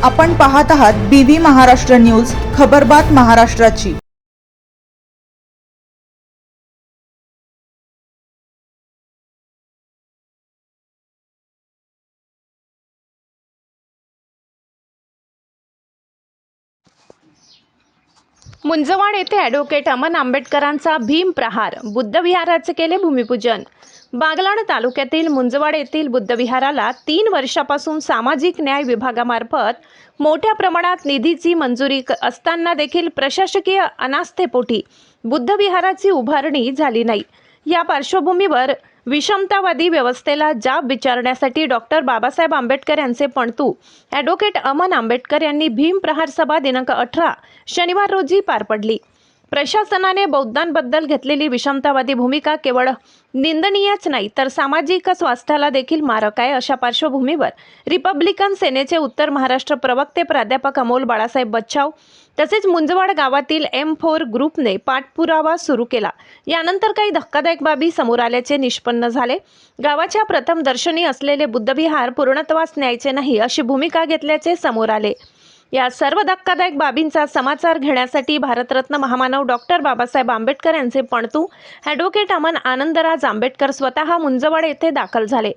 आपण पाहत आहात BV महाराष्ट्र न्यूज, खबरबात महाराष्ट्राची। मुंजवाड येथे ॲडव्होकेट अमन आंबेडकरांचा भीम प्रहार, बुद्धविहाराचे केले भूमिपूजन। बागलाण तालुक्यातील मुंजवाड येथील बुद्धविहाराला 3 वर्षापासून सामाजिक न्याय विभागामार्फत मोठ्या प्रमाणात निधीची मंजुरी असताना देखील प्रशासकीय अनास्थेपोटी बुद्धविहाराची उभारणी झाली नाही। या पार्श्वभूमीवर विषमतावादी व्यवस्थेला जाब विचारण्यासाठी डॉक्टर बाबासाहेब आंबेडकर यांचे पणतू ॲडव्होकेट अमन आंबेडकर यांनी भीम प्रहार सभा दिनांक 18 शनिवार रोजी पार पडली। प्रशासनाने बौद्धांबद्दल घेतलेली विषमतावादी भूमिका केवळ निंदनीयच नाही तर सामाजिक स्वास्थ्याला देखील मारक आहे। अशा पार्श्वभूमीवर रिपब्लिकन सेनेचे उत्तर महाराष्ट्र प्रवक्ते प्राध्यापक अमोल बाळासाहेब बच्छाव तसेच मुंजवाड गावातील M4 ग्रुपने पाठपुरावा सुरू केला। यानंतर काही धक्कादायक बाबी समोर आल्याचे निष्पन्न झाले। गावाच्या प्रथम दर्शनी असलेले बुद्धविहार पूर्णत्वास न्यायचे नाही अशी भूमिका घेतल्याचे समोर आले। या सर्व धक्कादायक बाबींचा समाचार घेण्यासाठी भारतरत्न महामानव डॉक्टर बाबासाहेब आंबेडकर यांचे पणतू ॲडव्होकेट अमन आनंदराज आंबेडकर स्वतः मुंजवाड येथे दाखल झाले।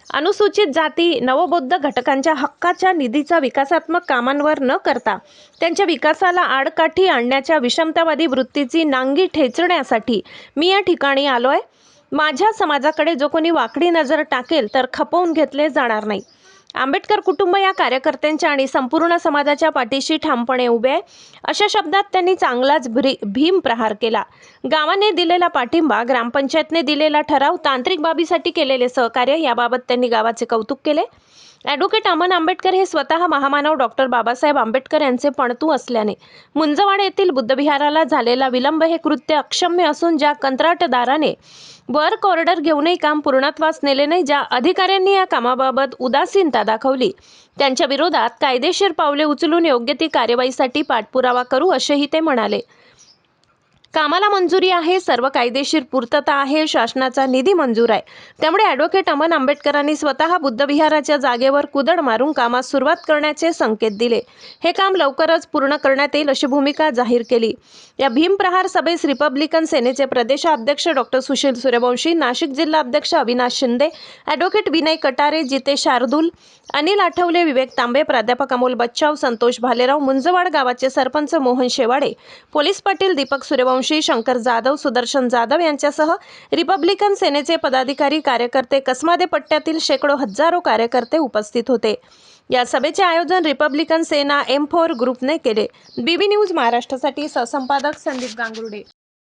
अनुसूचित जाती नवबौद्ध घटकांच्या हक्काच्या निधीचा विकासात्मक कामांवर न करता त्यांच्या विकासाला आडकाठी आणण्याच्या विषमतावादी वृत्तीची नांगी ठेचण्यासाठी मी या ठिकाणी आलोय। माझ्या समाजाकडे जो कोणी वाकडी नजर टाकेल तर खपवून घेतले जाणार नाही। आंबेडकर कुटुंब या कार्यकर्त्यांच्या आणि संपूर्ण समाजाच्या पाठीशी ठामपणे उभे आहे, अशा शब्दात त्यांनी चांगलाच भीम प्रहार केला। गावाने दिलेला पाठिंबा, ग्रामपंचायतने दिलेला ठराव, तांत्रिक बाबीसाठी केलेले सहकार्य याबाबत त्यांनी गावाचे कौतुक केले। ॲडव्होकेट अमन आंबेडकर हे स्वतः महामानव डॉक्टर बाबासाहेब आंबेडकर यांचे पणतू असल्याने मुंजवाड येथील बुद्धविहाराला झालेला विलंब हे कृत्य अक्षम्य असून ज्या कंत्राटदाराने वर्क ऑर्डर घेऊनही काम पूर्णत्वास नेले नाही, ज्या अधिकाऱ्यांनी या कामाबाबत उदासीनता दाखवली त्यांच्या विरोधात कायदेशीर पावले उचलून योग्य ती कार्यवाहीसाठी पाठपुरावा करू असेही ते म्हणाले। कामाला मंजुरी आहे, सर्व कायदेशीर पूर्तता आहे, शासनाचा निधी मंजूर आहे, त्यामुळे ॲडव्होकेट अमन आंबेडकरांनी स्वतः बुद्धविहाराच्या जागेवर कुदळ मारून कामास सुरुवात करण्याचे संकेत दिले। हे काम लवकरच पूर्ण करण्यात येईल अशी भूमिका जाहीर केली। या भीम प्रहार सभेस रिपब्लिकन सेनेचे प्रदेशाध्यक्ष डॉक्टर सुशील सूर्यवंशी, नाशिक जिल्हा अध्यक्ष अविनाश शिंदे, ॲडव्होकेट विनय कटारे, जितेश शार्दूल, अनिल आठवले, विवेक तांबे, प्राध्यापक अमोल बच्छाव, संतोष भालेराव, मुंजवाड गावाचे सरपंच मोहन शेवाडे, पोलीस पाटील दीपक सूर्यवंशी, शंकर जाधव, सुदर्शन जाधव यांच्यासह रिपब्लिकन सेनेचे पदाधिकारी, कार्यकर्ते, कसमादे पट्ट्यातील शेकडो हजारो कार्यकर्ते उपस्थित होते। या सभेचे आयोजन रिपब्लिकन सेना M4 ग्रुपने केले। BV न्यूज महाराष्ट्रासाठी सहसंपादक संदीप गांगुर्डे।